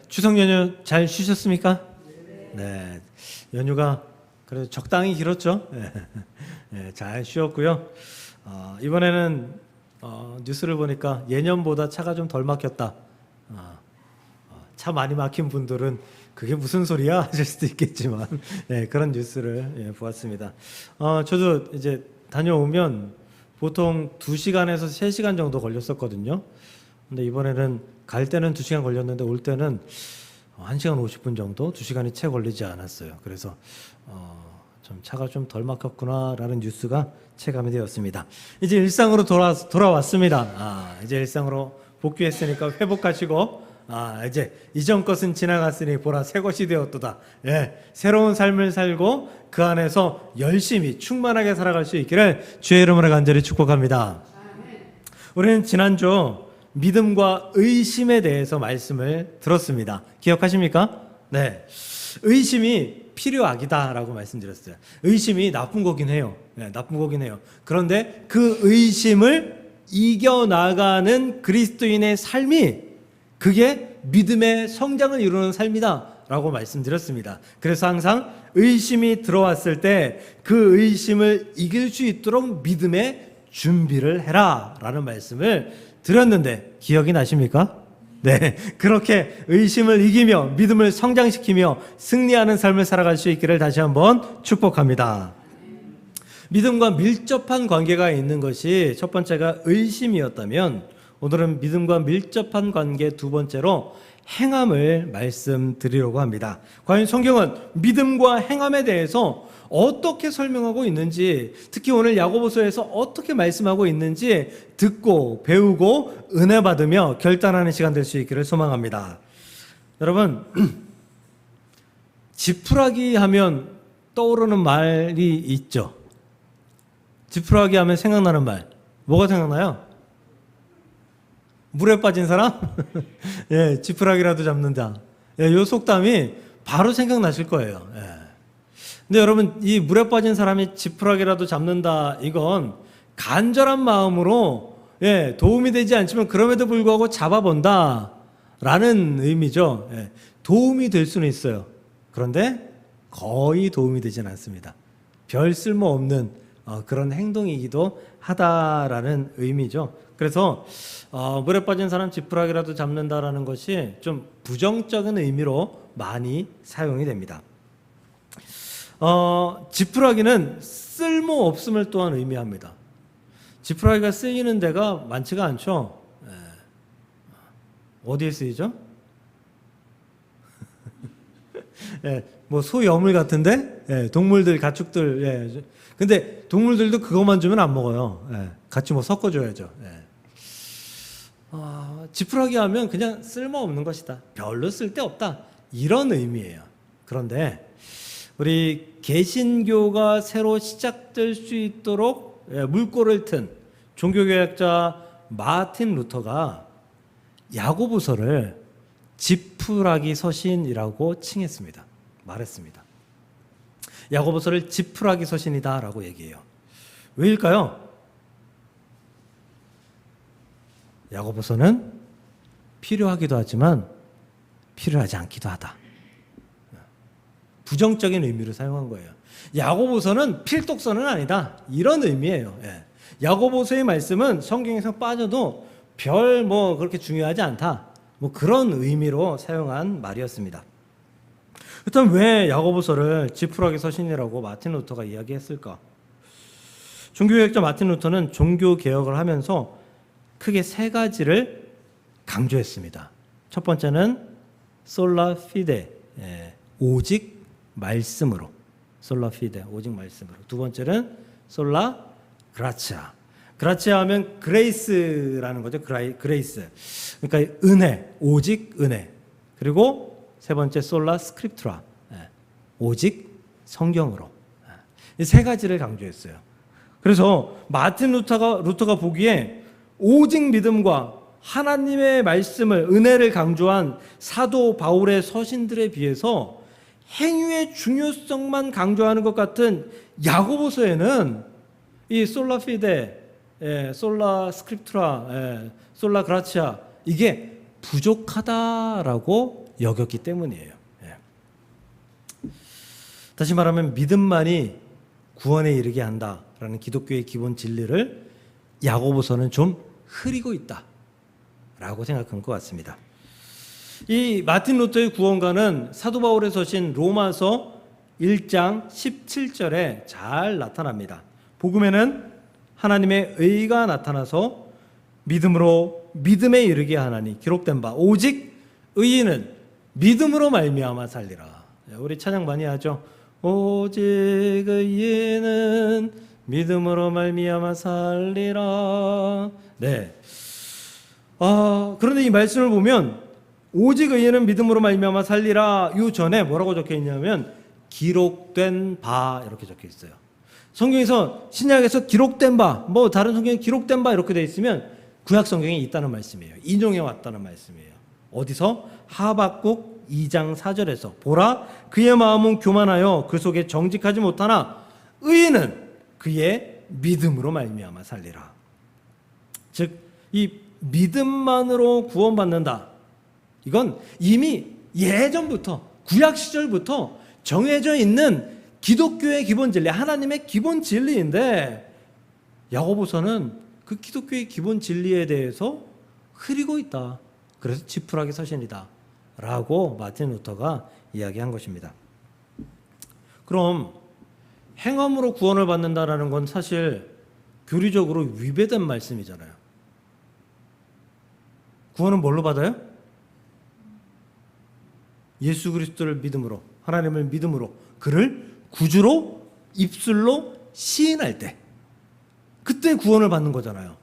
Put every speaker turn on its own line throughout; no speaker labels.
추석 연휴 잘 쉬셨습니까? 네. 연휴가 그래도 적당히 길었죠? 잘 쉬었고요. 이번에는 뉴스를 보니까 예년보다 차가 좀 덜 막혔다. 차 많이 막힌 분들은 그게 무슨 소리야 하실 수도 있겠지만 그런 뉴스를 보았습니다. 저도 이제 다녀오면 보통 2시간에서 3시간 정도 걸렸었거든요. 근데 이번에는 갈 때는 2시간 걸렸는데 올 때는 1시간 50분 정도, 2시간이 채 걸리지 않았어요. 그래서 좀 차가 좀 덜 막혔구나라는 뉴스가 체감이 되었습니다. 이제 일상으로 돌아왔습니다. 이제 일상으로 복귀했으니까 회복하시고 이제 이전 것은 지나갔으니 보라 새 것이 되었도다. 새로운 삶을 살고 그 안에서 열심히 충만하게 살아갈 수 있기를 주의 이름으로 간절히 축복합니다. 우리는 지난주 믿음과 의심에 대해서 말씀을 들었습니다. 기억하십니까? 네. 의심이 필요악이다라고 말씀드렸어요. 의심이 나쁜 거긴 해요. 나쁜 거긴 해요. 그런데 그 의심을 이겨나가는 그리스도인의 삶이 그게 믿음의 성장을 이루는 삶이다라고 말씀드렸습니다. 그래서 항상 의심이 들어왔을 때 그 의심을 이길 수 있도록 믿음의 준비를 해라라는 말씀을 드렸는데 기억이 나십니까? 네, 그렇게 의심을 이기며 믿음을 성장시키며 승리하는 삶을 살아갈 수 있기를 다시 한번 축복합니다. 믿음과 밀접한 관계가 있는 것이 첫 번째가 의심이었다면 오늘은 믿음과 밀접한 관계 두 번째로 행함을 말씀드리려고 합니다. 과연 성경은 믿음과 행함에 대해서 어떻게 설명하고 있는지, 특히 오늘 야고보서에서 어떻게 말씀하고 있는지 듣고 배우고 은혜 받으며 결단하는 시간 될 수 있기를 소망합니다. 여러분, 지푸라기 하면 떠오르는 말이 있죠. 지푸라기 하면 생각나는 말, 뭐가 생각나요? 물에 빠진 사람? 지푸라기라도 잡는다. 이 속담이 바로 생각나실 거예요. 근데 여러분, 이 물에 빠진 사람이 지푸라기라도 잡는다, 이건 간절한 마음으로 도움이 되지 않지만 그럼에도 불구하고 잡아본다 라는 의미죠. 도움이 될 수는 있어요. 그런데 거의 도움이 되지는 않습니다. 별 쓸모없는 그런 행동이기도 하다라는 의미죠. 그래서 물에 빠진 사람 지푸라기라도 잡는다라는 것이 좀 부정적인 의미로 많이 사용이 됩니다. 지푸라기는 쓸모없음을 또한 의미합니다. 지푸라기가 쓰이는 데가 많지가 않죠. 어디에 쓰이죠? 뭐 소여물 같은데, 동물들, 가축들. 근데 동물들도 그것만 주면 안 먹어요. 같이 뭐 섞어줘야죠. 지푸라기 하면 그냥 쓸모없는 것이다. 별로 쓸데없다. 이런 의미예요. 그런데 우리 개신교가 새로 시작될 수 있도록 물꼬를 튼 종교개혁자 마틴 루터가 야고보서를 지푸라기 서신이라고 칭했습니다. 말했습니다. 야고보서를 지푸라기 서신이다라고 얘기해요. 왜일까요? 야고보서는 필요하기도 하지만 필요하지 않기도 하다. 부정적인 의미로 사용한 거예요. 야고보서는 필독서는 아니다. 이런 의미예요. 야고보서의 말씀은 성경에서 빠져도 별 뭐 그렇게 중요하지 않다. 뭐 그런 의미로 사용한 말이었습니다. 일단 왜 야고보서를 지푸라기 서신이라고 마틴 루터가 이야기했을까? 종교개혁자 마틴 루터는 종교개혁을 하면서 크게 3가지를 강조했습니다. 첫 번째는 솔라 피데, 오직 말씀으로. 솔라 피데, 오직 말씀으로. 두 번째는 솔라 그라치아. 그라치아 하면 그레이스라는 거죠. 그레이스. 그러니까 은혜, 오직 은혜. 그리고 세 번째 솔라 스크립투라, 오직 성경으로. 이 3가지를 강조했어요. 그래서 마틴 루터가 보기에 오직 믿음과 하나님의 말씀을, 은혜를 강조한 사도 바울의 서신들에 비해서 행위의 중요성만 강조하는 것 같은 야고보서에는 이 솔라 피데, 솔라 스크립투라, 솔라 그라치아, 이게 부족하다라고 여겼기 때문이에요. 예. 다시 말하면 믿음만이 구원에 이르게 한다라는 기독교의 기본 진리를 야고보서는 좀 흐리고 있다라고 생각한 것 같습니다. 이 마틴 루터의 구원가는 사도 바울의 서신 로마서 1장 17절에 잘 나타납니다. 복음에는 하나님의 의가 나타나서 믿음으로 믿음에 이르게 하나니 기록된 바 오직 의인은 믿음으로 말미암아 살리라. 우리 찬양 많이 하죠. 오직 의인은 믿음으로 말미암아 살리라. 네. 그런데 이 말씀을 보면 오직 의인은 믿음으로 말미암아 살리라 이 전에 뭐라고 적혀 있냐면 기록된 바 이렇게 적혀 있어요. 성경에서 신약에서 기록된 바, 뭐 다른 성경에 기록된 바 이렇게 되어 있으면 구약 성경에 있다는 말씀이에요. 인용해 왔다는 말씀이에요. 어디서? 하박국 2장 4절에서 보라 그의 마음은 교만하여 그 속에 정직하지 못하나 의인은 그의 믿음으로 말미암아 살리라. 즉 이 믿음만으로 구원받는다. 이건 이미 예전부터 구약 시절부터 정해져 있는 기독교의 기본 진리, 하나님의 기본 진리인데 야고보서는 그 기독교의 기본 진리에 대해서 흐리고 있다. 그래서 지푸라기 서신이다 라고 마틴 루터가 이야기한 것입니다. 그럼 행함으로 구원을 받는다라는 건 사실 교리적으로 위배된 말씀이잖아요. 구원은 뭘로 받아요? 예수 그리스도를 믿음으로, 하나님을 믿음으로, 그를 구주로 입술로 시인할 때 그때 구원을 받는 거잖아요.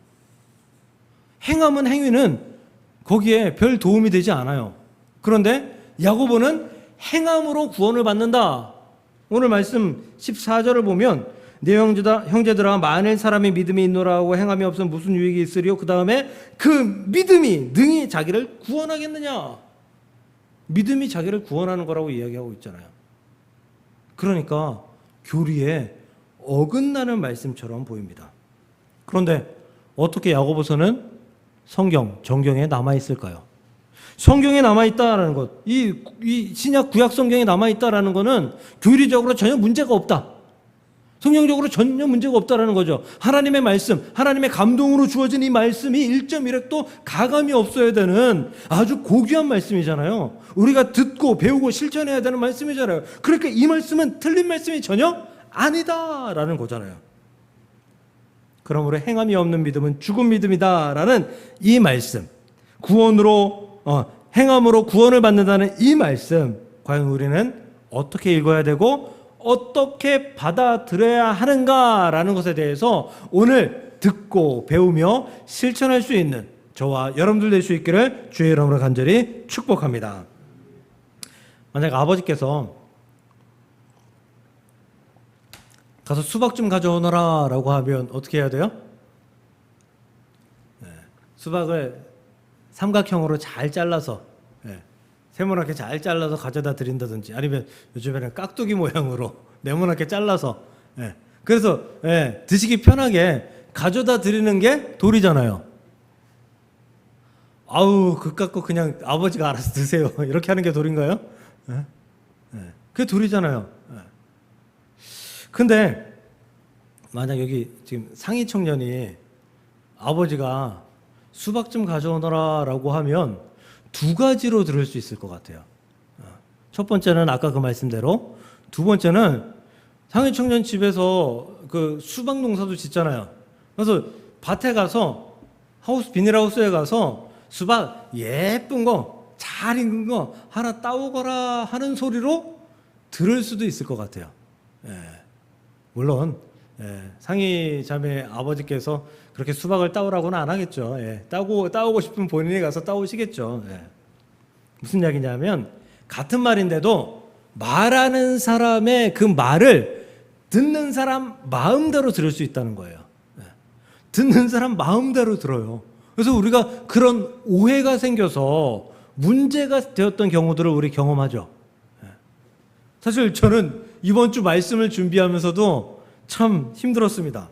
행함은 행위는 거기에 별 도움이 되지 않아요. 그런데 야고보는 행함으로 구원을 받는다. 오늘 말씀 14절을 보면 내 형제들아 만일 사람이 믿음이 있노라 하고 행함이 없으면 무슨 유익이 있으리요? 그 다음에 그 믿음이 능히 자기를 구원하겠느냐? 믿음이 자기를 구원하는 거라고 이야기하고 있잖아요. 그러니까 교리에 어긋나는 말씀처럼 보입니다. 그런데 어떻게 야고보서는 정경에 남아있을까요? 성경에 남아있다라는 것, 이 신약 구약 성경에 남아있다라는 것은 교리적으로 전혀 문제가 없다. 성경적으로 전혀 문제가 없다라는 거죠. 하나님의 말씀, 하나님의 감동으로 주어진 이 말씀이 1.1획도 가감이 없어야 되는 아주 고귀한 말씀이잖아요. 우리가 듣고 배우고 실천해야 되는 말씀이잖아요. 그러니까 이 말씀은 틀린 말씀이 전혀 아니다라는 거잖아요. 그러므로 행함이 없는 믿음은 죽은 믿음이다라는 이 말씀, 행함으로 구원을 받는다는 이 말씀, 과연 우리는 어떻게 읽어야 되고 어떻게 받아들여야 하는가라는 것에 대해서 오늘 듣고 배우며 실천할 수 있는 저와 여러분들 될 수 있기를 주의 이름으로 간절히 축복합니다. 만약 아버지께서 가서 수박 좀 가져오너라 라고 하면 어떻게 해야 돼요? 수박을 삼각형으로 잘 잘라서 세모나게 잘 잘라서 가져다 드린다든지 아니면 요즘에는 깍두기 모양으로 네모나게 잘라서 그래서 드시기 편하게 가져다 드리는 게 도리잖아요. 아우 그깟 거 그냥 아버지가 알아서 드세요 이렇게 하는 게 도리인가요? 그게 도리잖아요. 근데 만약 여기 지금 상위 청년이 아버지가 수박 좀 가져오너라 라고 하면 두 가지로 들을 수 있을 것 같아요. 첫 번째는 아까 그 말씀대로, 두 번째는 상위 청년 집에서 그 수박 농사도 짓잖아요. 그래서 밭에 가서 비닐하우스에 가서 수박 예쁜 거, 잘 익은 거 하나 따오거라 하는 소리로 들을 수도 있을 것 같아요. 물론 상위 자매 아버지께서 그렇게 수박을 따오라고는 안 하겠죠. 따오고 싶으면 본인이 가서 따오시겠죠. 무슨 이야기냐면 같은 말인데도 말하는 사람의 그 말을 듣는 사람 마음대로 들을 수 있다는 거예요. 듣는 사람 마음대로 들어요. 그래서 우리가 그런 오해가 생겨서 문제가 되었던 경우들을 우리 경험하죠. 사실 저는 이번 주 말씀을 준비하면서도 참 힘들었습니다.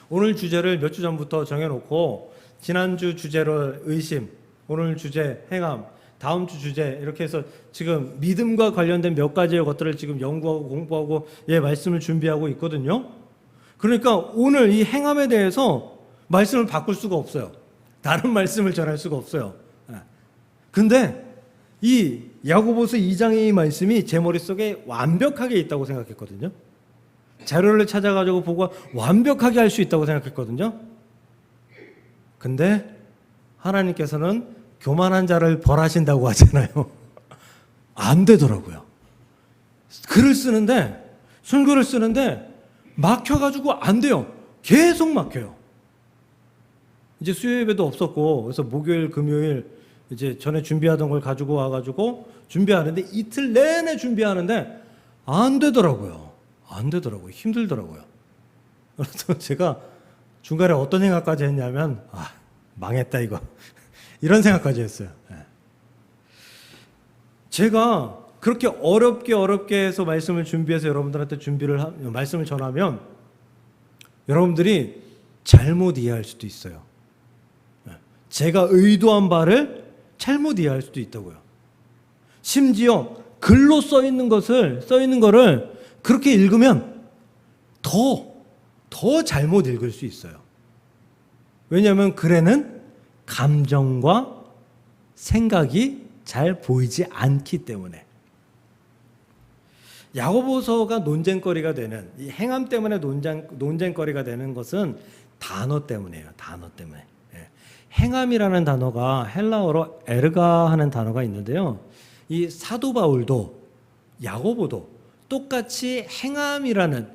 오늘 주제를 몇 주 전부터 정해놓고 지난주 주제로 의심, 오늘 주제 행함, 다음 주 주제 이렇게 해서 지금 믿음과 관련된 몇 가지의 것들을 지금 연구하고 공부하고 말씀을 준비하고 있거든요. 그러니까 오늘 이 행함에 대해서 말씀을 바꿀 수가 없어요. 다른 말씀을 전할 수가 없어요. 근데 이 야고보서 2장의 이 말씀이 제 머릿속에 완벽하게 있다고 생각했거든요. 자료를 찾아가지고 보고 완벽하게 할 수 있다고 생각했거든요. 근데 하나님께서는 교만한 자를 벌하신다고 하잖아요. 안 되더라고요. 글을 쓰는데, 순교를 쓰는데 막혀가지고 안 돼요. 계속 막혀요. 이제 수요 예배도 없었고, 그래서 목요일, 금요일 이제 전에 준비하던 걸 가지고 와가지고 준비하는데 이틀 내내 준비하는데 안 되더라고요. 안 되더라고요. 힘들더라고요. 그래서 제가 중간에 어떤 생각까지 했냐면, 망했다 이거. 이런 생각까지 했어요. 제가 그렇게 어렵게 해서 말씀을 준비해서 여러분들한테 말씀을 전하면 여러분들이 잘못 이해할 수도 있어요. 제가 의도한 바를 잘못 이해할 수도 있다고요. 심지어 글로 써 있는 거를 그렇게 읽으면 더 잘못 읽을 수 있어요. 왜냐하면 글에는 감정과 생각이 잘 보이지 않기 때문에. 야고보서가 논쟁거리가 되는, 이 행함 때문에 논쟁거리가 되는 것은 단어 때문이에요. 단어 때문에. 행함이라는 단어가 헬라어로 에르가 하는 단어가 있는데요. 이 사도 바울도 야고보도 똑같이 행함이라는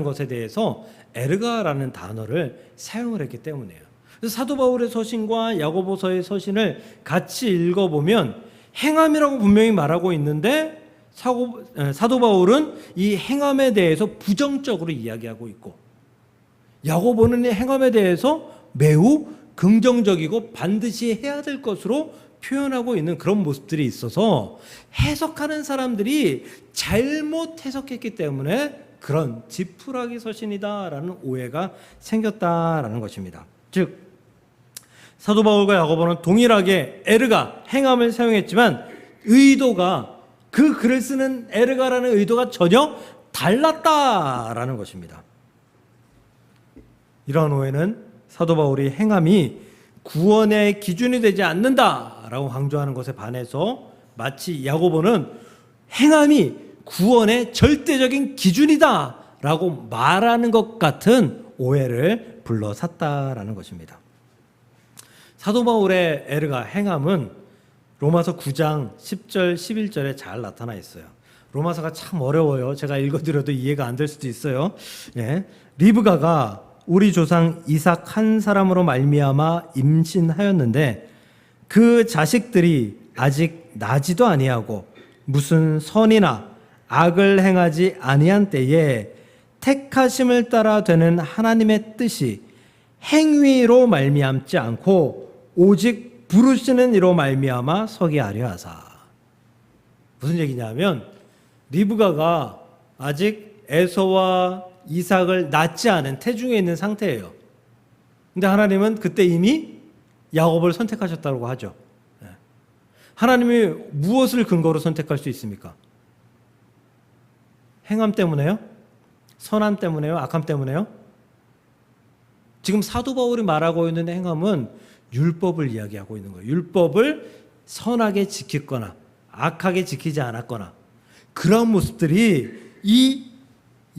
것에 대해서 에르가라는 단어를 사용을 했기 때문이에요. 그래서 사도 바울의 서신과 야고보서의 서신을 같이 읽어보면 행함이라고 분명히 말하고 있는데 사도 바울은 이 행함에 대해서 부정적으로 이야기하고 있고, 야고보는 이 행함에 대해서 매우 긍정적이고 반드시 해야 될 것으로 표현하고 있는 그런 모습들이 있어서 해석하는 사람들이 잘못 해석했기 때문에 그런 지푸라기 서신이다라는 오해가 생겼다라는 것입니다. 즉 사도 바울과 야고보는 동일하게 에르가, 행함을 사용했지만 의도가, 그 글을 쓰는 에르가라는 의도가 전혀 달랐다라는 것입니다. 이러한 오해는 사도 바울이 행함이 구원의 기준이 되지 않는다라고 강조하는 것에 반해서 마치 야고보는 행함이 구원의 절대적인 기준이다라고 말하는 것 같은 오해를 불러샀다라는 것입니다. 사도 바울의 에르가, 행함은 로마서 9장 10절 11절에 잘 나타나 있어요. 로마서가 참 어려워요. 제가 읽어드려도 이해가 안 될 수도 있어요. 리브가가 우리 조상 이삭 한 사람으로 말미암아 임신하였는데 그 자식들이 아직 나지도 아니하고 무슨 선이나 악을 행하지 아니한 때에 택하심을 따라 되는 하나님의 뜻이 행위로 말미암지 않고 오직 부르시는 이로 말미암아 서게 하려 하사. 무슨 얘기냐면 리브가가 아직 에서와 이삭을 낳지 않은 태중에 있는 상태예요. 근데 하나님은 그때 이미 야곱을 선택하셨다고 하죠. 하나님이 무엇을 근거로 선택할 수 있습니까? 행함 때문에요? 선함 때문에요? 악함 때문에요? 지금 사도 바울이 말하고 있는 행함은 율법을 이야기하고 있는 거예요. 율법을 선하게 지켰거나 악하게 지키지 않았거나 그런 모습들이 이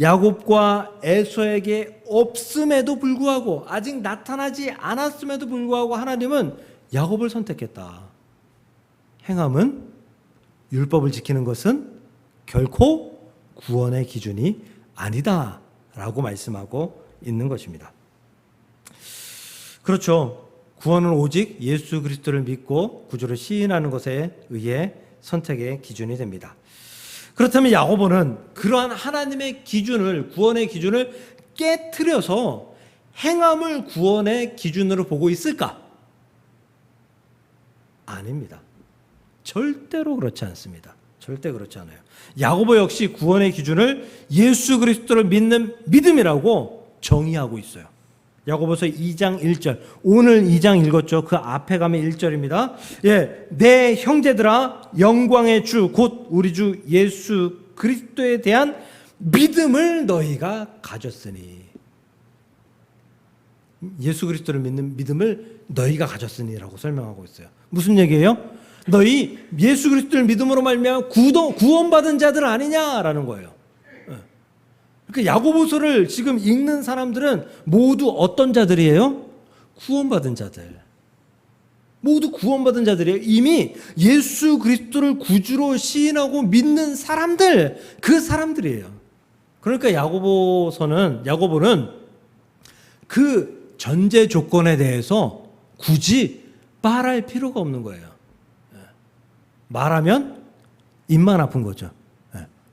야곱과 에서에게 없음에도 불구하고, 아직 나타나지 않았음에도 불구하고 하나님은 야곱을 선택했다. 행함은, 율법을 지키는 것은 결코 구원의 기준이 아니다라고 말씀하고 있는 것입니다. 그렇죠. 구원은 오직 예수 그리스도를 믿고 구주를 시인하는 것에 의해 선택의 기준이 됩니다. 그렇다면 야고보는 그러한 하나님의 기준을, 구원의 기준을 깨트려서 행함을 구원의 기준으로 보고 있을까? 아닙니다. 절대로 그렇지 않습니다. 절대 그렇지 않아요. 야고보 역시 구원의 기준을 예수 그리스도를 믿는 믿음이라고 정의하고 있어요. 야고보서 2장 1절. 오늘 2장 읽었죠. 그 앞에 가면 1절입니다. 예, 내 형제들아 영광의 주 곧 우리 주 예수 그리스도에 대한 믿음을 너희가 가졌으니. 예수 그리스도를 믿는 믿음을 너희가 가졌으니라고 설명하고 있어요. 무슨 얘기예요? 너희 예수 그리스도를 믿음으로 말미암아 구원받은 자들 아니냐라는 거예요. 그러니까 야고보서를 지금 읽는 사람들은 모두 어떤 자들이에요? 구원받은 자들. 모두 구원받은 자들이에요. 이미 예수 그리스도를 구주로 시인하고 믿는 사람들, 그 사람들이에요. 그러니까 야고보는 그 전제 조건에 대해서 굳이 말할 필요가 없는 거예요. 말하면 입만 아픈 거죠.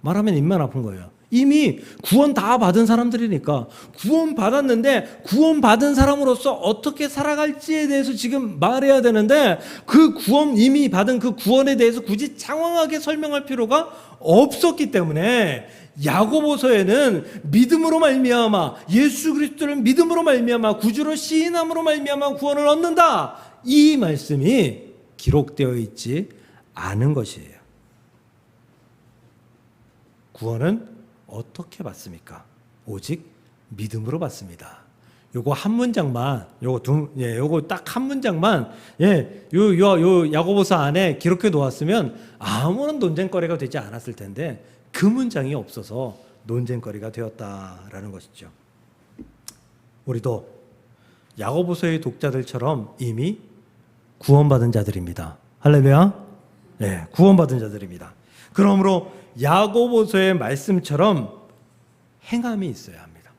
말하면 입만 아픈 거예요. 이미 구원 다 받은 사람들이니까. 구원 받았는데 구원 받은 사람으로서 어떻게 살아갈지에 대해서 지금 말해야 되는데, 그 구원 이미 받은 그 구원에 대해서 굳이 장황하게 설명할 필요가 없었기 때문에 야고보서에는 믿음으로 말미암아, 예수 그리스도를 믿음으로 말미암아 구주로 시인함으로 말미암아 구원을 얻는다, 이 말씀이 기록되어 있지 않은 것이에요. 구원은 어떻게 받습니까? 오직 믿음으로 받습니다. 요거 한 문장만, 요거 딱 한 문장만, 요 야고보서 안에 기록해 놓았으면 아무런 논쟁거리가 되지 않았을 텐데, 그 문장이 없어서 논쟁거리가 되었다라는 것이죠. 우리도 야고보서의 독자들처럼 이미 구원받은 자들입니다. 할렐루야. 네, 구원받은 자들입니다. 그러므로 야고보서의 말씀처럼 행함이 있어야 합니다.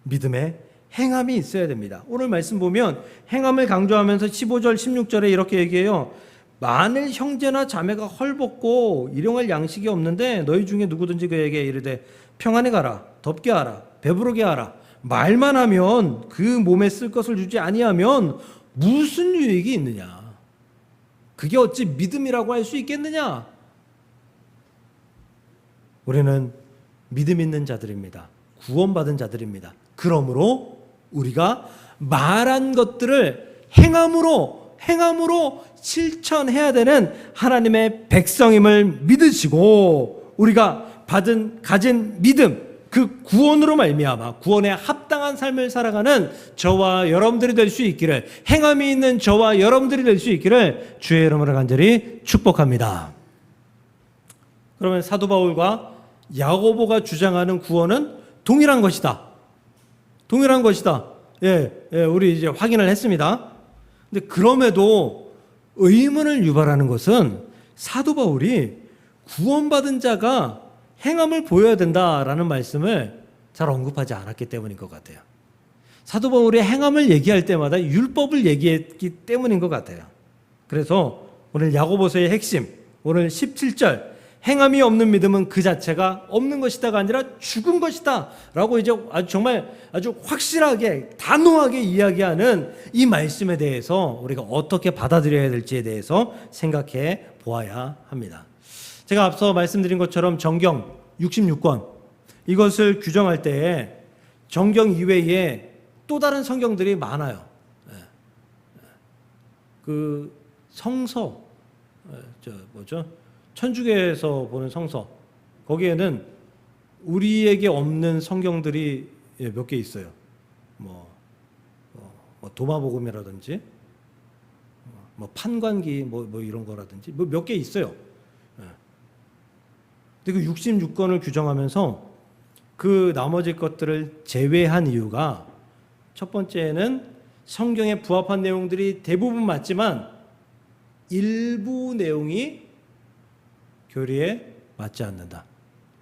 믿음에 행함이 있어야 됩니다. 오늘 말씀 보면 행함을 강조하면서 15절 16절에 이렇게 얘기해요. 만일 형제나 자매가 헐벗고 일용할 양식이 없는데 너희 중에 누구든지 그에게 이르되 평안히 가라, 덥게 하라, 배부르게 하라, 말만 하면 그 몸에 쓸 것을 주지 아니하면 무슨 유익이 있느냐? 그게 어찌 믿음이라고 할 수 있겠느냐? 우리는 믿음 있는 자들입니다. 구원받은 자들입니다. 그러므로 우리가 말한 것들을 행함으로 실천해야 되는 하나님의 백성임을 믿으시고, 우리가 가진 믿음, 그 구원으로 말미암아 구원에 합당한 삶을 살아가는 저와 여러분들이 될 수 있기를, 행함이 있는 저와 여러분들이 될 수 있기를 주의 이름으로 간절히 축복합니다. 그러면 사도 바울과 야고보가 주장하는 구원은 동일한 것이다. 동일한 것이다. 우리 이제 확인을 했습니다. 근데 그럼에도 의문을 유발하는 것은 사도 바울이 구원받은 자가 행함을 보여야 된다라는 말씀을 잘 언급하지 않았기 때문인 것 같아요. 사도 바울이 행함을 얘기할 때마다 율법을 얘기했기 때문인 것 같아요. 그래서 오늘 야고보서의 핵심, 오늘 17절, 행함이 없는 믿음은 그 자체가 없는 것이다가 아니라 죽은 것이다 라고 이제 아주 확실하게 단호하게 이야기하는 이 말씀에 대해서 우리가 어떻게 받아들여야 될지에 대해서 생각해 보아야 합니다. 제가 앞서 말씀드린 것처럼 정경 66권, 이것을 규정할 때에 정경 이외에 또 다른 성경들이 많아요. 그 성서, 천주교에서 보는 성서, 거기에는 우리에게 없는 성경들이 몇 개 있어요. 도마복음이라든지, 판관기 이런 거라든지 몇 개 있어요. 근데 그 66권을 규정하면서 그 나머지 것들을 제외한 이유가, 첫 번째는 성경에 부합한 내용들이 대부분 맞지만 일부 내용이 교리에 맞지 않는다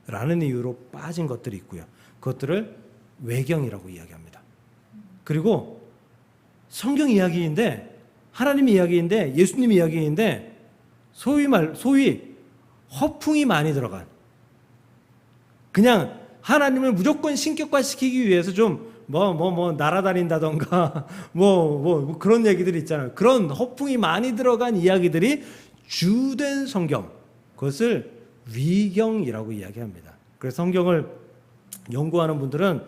라는 이유로 빠진 것들이 있고요. 그것들을 외경이라고 이야기합니다. 그리고 성경 이야기인데, 하나님 이야기인데, 예수님 이야기인데 소위 허풍이 많이 들어간, 그냥 하나님을 무조건 신격화시키기 위해서 좀 날아다닌다던가 그런 얘기들이 있잖아요. 그런 허풍이 많이 들어간 이야기들이 주된 성경, 그것을 위경이라고 이야기합니다. 그래서 성경을 연구하는 분들은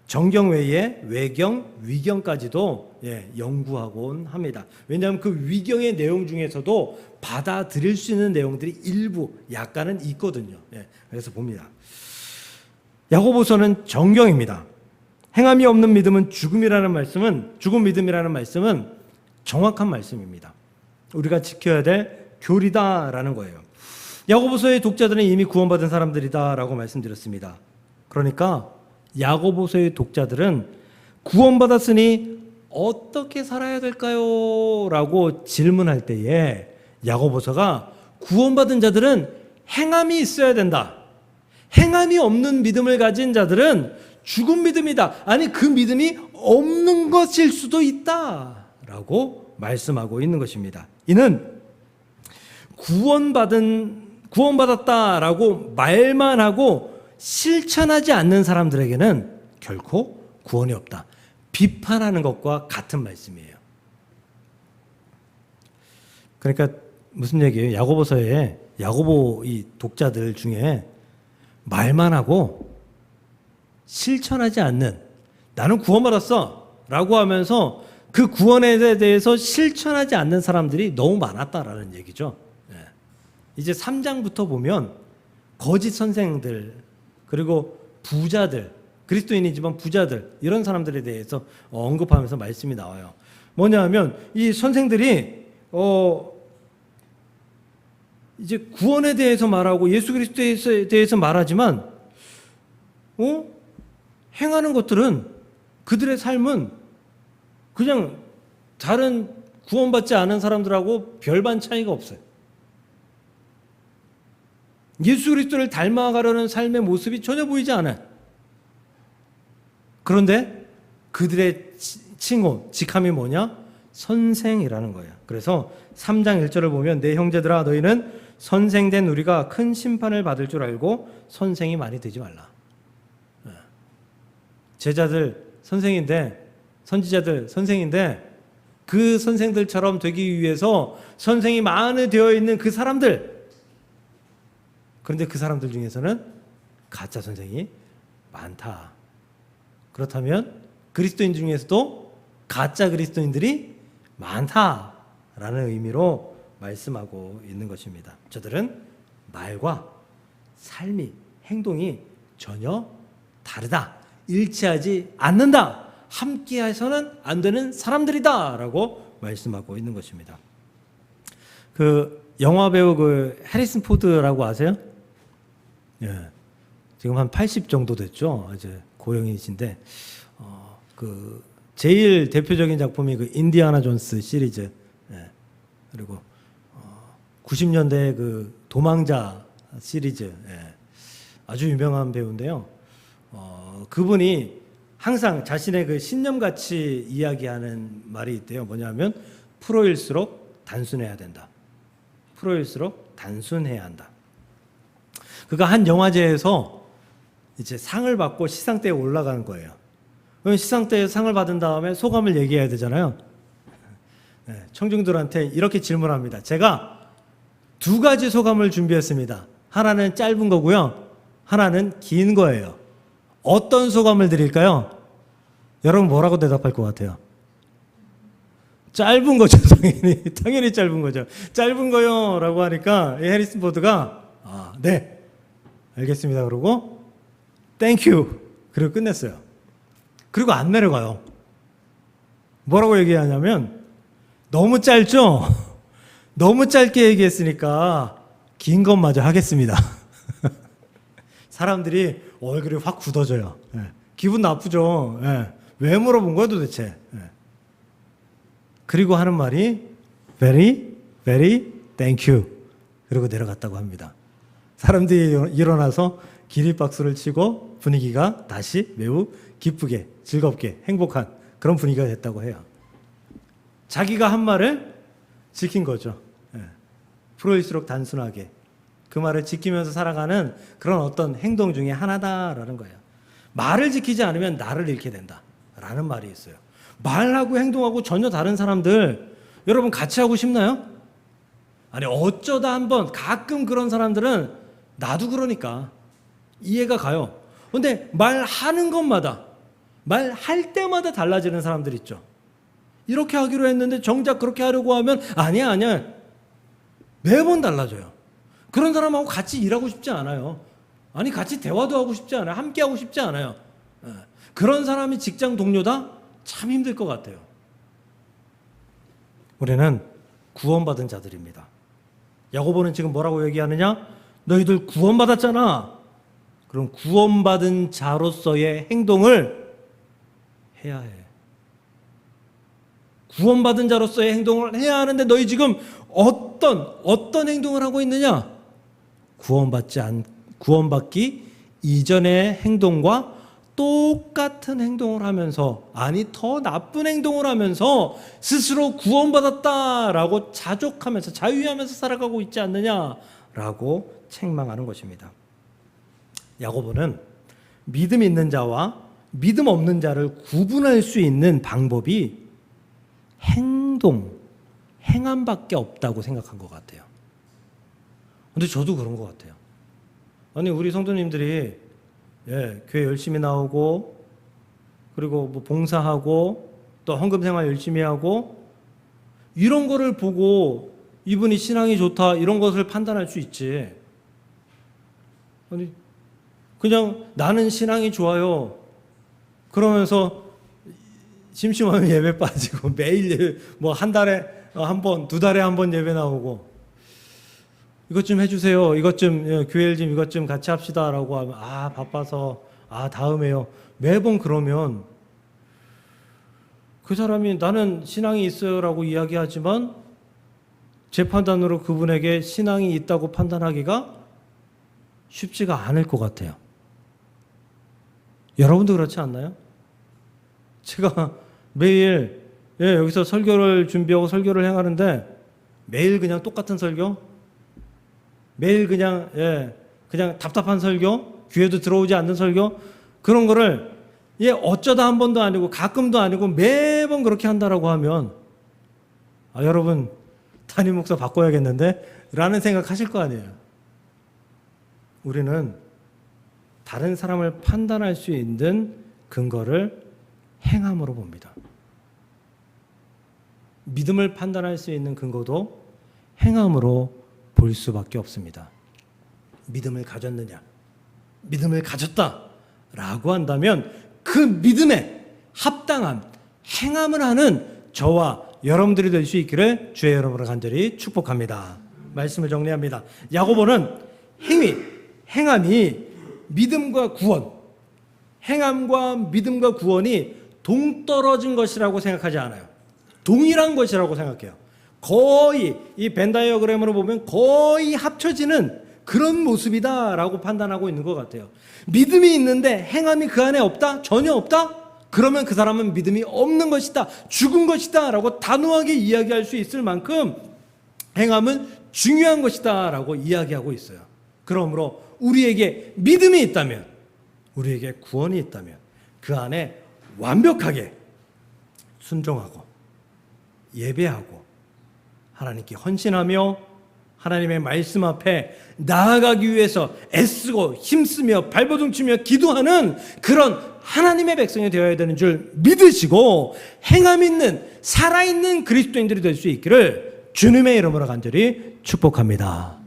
정경 외에 외경, 위경까지도 연구하곤 합니다. 왜냐하면 그 위경의 내용 중에서도 받아들일 수 있는 내용들이 일부 약간은 있거든요. 그래서 봅니다. 야고보서는 정경입니다. 행함이 없는 믿음은 죽음 믿음이라는 말씀은 정확한 말씀입니다. 우리가 지켜야 될 교리다라는 거예요. 야고보서의 독자들은 이미 구원받은 사람들이다라고 말씀드렸습니다. 그러니까 야고보서의 독자들은 구원받았으니 어떻게 살아야 될까요? 라고 질문할 때에 야고보서가 구원받은 자들은 행함이 있어야 된다. 행함이 없는 믿음을 가진 자들은 죽은 믿음이다. 아니 그 믿음이 없는 것일 수도 있다. 라고 말씀하고 있는 것입니다. 이는 구원받았다라고 말만 하고 실천하지 않는 사람들에게는 결코 구원이 없다. 비판하는 것과 같은 말씀이에요. 그러니까 무슨 얘기예요? 야고보서에 야고보 이 독자들 중에 말만 하고 실천하지 않는, 나는 구원받았어 라고 하면서 그 구원에 대해서 실천하지 않는 사람들이 너무 많았다라는 얘기죠. 이제 3장부터 보면 거짓 선생들, 그리고 부자들, 그리스도인이지만 부자들, 이런 사람들에 대해서 언급하면서 말씀이 나와요. 뭐냐 하면 이 선생들이 이제 구원에 대해서 말하고 예수 그리스도에 대해서 말하지만 행하는 것들은, 그들의 삶은 그냥 다른 구원받지 않은 사람들하고 별반 차이가 없어요. 예수 그리스도를 닮아가려는 삶의 모습이 전혀 보이지 않아요. 그런데 그들의 칭호, 직함이 뭐냐? 선생이라는 거예요. 그래서 3장 1절을 보면 내 형제들아 너희는 선생된 우리가 큰 심판을 받을 줄 알고 선생이 많이 되지 말라. 제자들 선생인데, 선지자들 선생인데, 그 선생들처럼 되기 위해서 선생이 많이 되어 있는 그 사람들, 그런데 그 사람들 중에서는 가짜 선생이 많다. 그렇다면 그리스도인 중에서도 가짜 그리스도인들이 많다라는 의미로 말씀하고 있는 것입니다. 저들은 말과 삶이, 행동이 전혀 다르다. 일치하지 않는다. 함께 해서는 안 되는 사람들이다. 라고 말씀하고 있는 것입니다. 그 영화 배우 그 해리슨 포드라고 아세요? 지금 한 80 정도 됐죠. 이제 고령이신데, 그 제일 대표적인 작품이 그 인디아나 존스 시리즈, 그리고 90년대 그 도망자 시리즈, 아주 유명한 배우인데요. 그분이 항상 자신의 그 신념같이 이야기하는 말이 있대요. 뭐냐면 프로일수록 단순해야 된다. 프로일수록 단순해야 한다. 그가 한 영화제에서 이제 상을 받고 시상대에 올라가는 거예요. 시상대에 상을 받은 다음에 소감을 얘기해야 되잖아요. 청중들한테 이렇게 질문합니다. 제가 2가지 소감을 준비했습니다. 하나는 짧은 거고요. 하나는 긴 거예요. 어떤 소감을 드릴까요? 여러분 뭐라고 대답할 것 같아요? 짧은 거죠. 당연히 짧은 거죠. 짧은 거요 라고 하니까 해리슨 포드가 네 알겠습니다 그러고 땡큐 그리고 끝냈어요. 그리고 안 내려가요. 뭐라고 얘기하냐면 너무 짧죠? 너무 짧게 얘기했으니까 긴 것마저 하겠습니다. 사람들이 얼굴이 확 굳어져요. 기분 나쁘죠. 왜 물어본 거야 도대체. 그리고 하는 말이 very, very thank you. 그리고 내려갔다고 합니다. 사람들이 일어나서 기립박수를 치고 분위기가 다시 매우 기쁘게, 즐겁게, 행복한 그런 분위기가 됐다고 해요. 자기가 한 말을 지킨 거죠. 프로일수록 단순하게 그 말을 지키면서 살아가는 그런 어떤 행동 중에 하나다라는 거예요. 말을 지키지 않으면 나를 잃게 된다라는 말이 있어요. 말하고 행동하고 전혀 다른 사람들 여러분 같이 하고 싶나요? 아니 어쩌다 한번 가끔 그런 사람들은 나도 그러니까 이해가 가요. 근데 말하는 것마다 말할 때마다 달라지는 사람들 있죠. 이렇게 하기로 했는데 정작 그렇게 하려고 하면 아니야. 매번 달라져요. 그런 사람하고 같이 일하고 싶지 않아요. 아니 같이 대화도 하고 싶지 않아요. 함께 하고 싶지 않아요. 그런 사람이 직장 동료다? 참 힘들 것 같아요. 우리는 구원받은 자들입니다. 야고보는 지금 뭐라고 얘기하느냐? 너희들 구원받았잖아. 그럼 구원받은 자로서의 행동을 해야 해. 구원받은 자로서의 행동을 해야 하는데 너희 지금 어떤 행동을 하고 있느냐? 구원받기 이전의 행동과 똑같은 행동을 하면서, 아니 더 나쁜 행동을 하면서 스스로 구원받았다라고 자족하면서 자유하면서 살아가고 있지 않느냐라고 책망하는 것입니다. 야고보는 믿음 있는 자와 믿음 없는 자를 구분할 수 있는 방법이 행함밖에 없다고 생각한 것 같아요. 근데 저도 그런 것 같아요. 아니 우리 성도님들이 교회 열심히 나오고 그리고 뭐 봉사하고 또 헌금 생활 열심히 하고 이런 거를 보고 이분이 신앙이 좋다 이런 것을 판단할 수 있지. 아니 그냥 나는 신앙이 좋아요. 그러면서 심심하면 예배 빠지고 매일 뭐 한 달에 한 번, 두 달에 한 번 예배 나오고 이것 좀 해주세요. 이것 좀 교회 일 좀 이것 좀 같이 합시다라고 하면 바빠서 다음에요. 매번 그러면 그 사람이 나는 신앙이 있어요라고 이야기하지만 제 판단으로 그분에게 신앙이 있다고 판단하기가 쉽지가 않을 것 같아요. 여러분도 그렇지 않나요? 제가 매일 여기서 설교를 준비하고 설교를 행하는데 매일 그냥 똑같은 설교, 매일 그냥 답답한 설교, 귀에도 들어오지 않는 설교, 그런 거를 어쩌다 한 번도 아니고 가끔도 아니고 매번 그렇게 한다라고 하면 여러분 담임 목사 바꿔야겠는데 라는 생각하실 거 아니에요. 우리는 다른 사람을 판단할 수 있는 근거를 행함으로 봅니다. 믿음을 판단할 수 있는 근거도 행함으로 볼 수밖에 없습니다. 믿음을 가졌느냐? 믿음을 가졌다라고 한다면 그 믿음에 합당한 행함을 하는 저와 여러분들이 될 수 있기를 주의 여러분을 간절히 축복합니다. 말씀을 정리합니다. 야고보는 행함이 믿음과 구원, 행함과 믿음과 구원이 동떨어진 것이라고 생각하지 않아요. 동일한 것이라고 생각해요. 거의 이 벤 다이어그램으로 보면 거의 합쳐지는 그런 모습이다라고 판단하고 있는 것 같아요. 믿음이 있는데 행함이 그 안에 없다? 전혀 없다? 그러면 그 사람은 믿음이 없는 것이다, 죽은 것이다 라고 단호하게 이야기할 수 있을 만큼 행함은 중요한 것이다 라고 이야기하고 있어요. 그러므로 우리에게 믿음이 있다면, 우리에게 구원이 있다면 그 안에 완벽하게 순종하고 예배하고 하나님께 헌신하며 하나님의 말씀 앞에 나아가기 위해서 애쓰고 힘쓰며 발버둥치며 기도하는 그런 하나님의 백성이 되어야 되는 줄 믿으시고 행함 있는 살아있는 그리스도인들이 될 수 있기를 주님의 이름으로 간절히 축복합니다.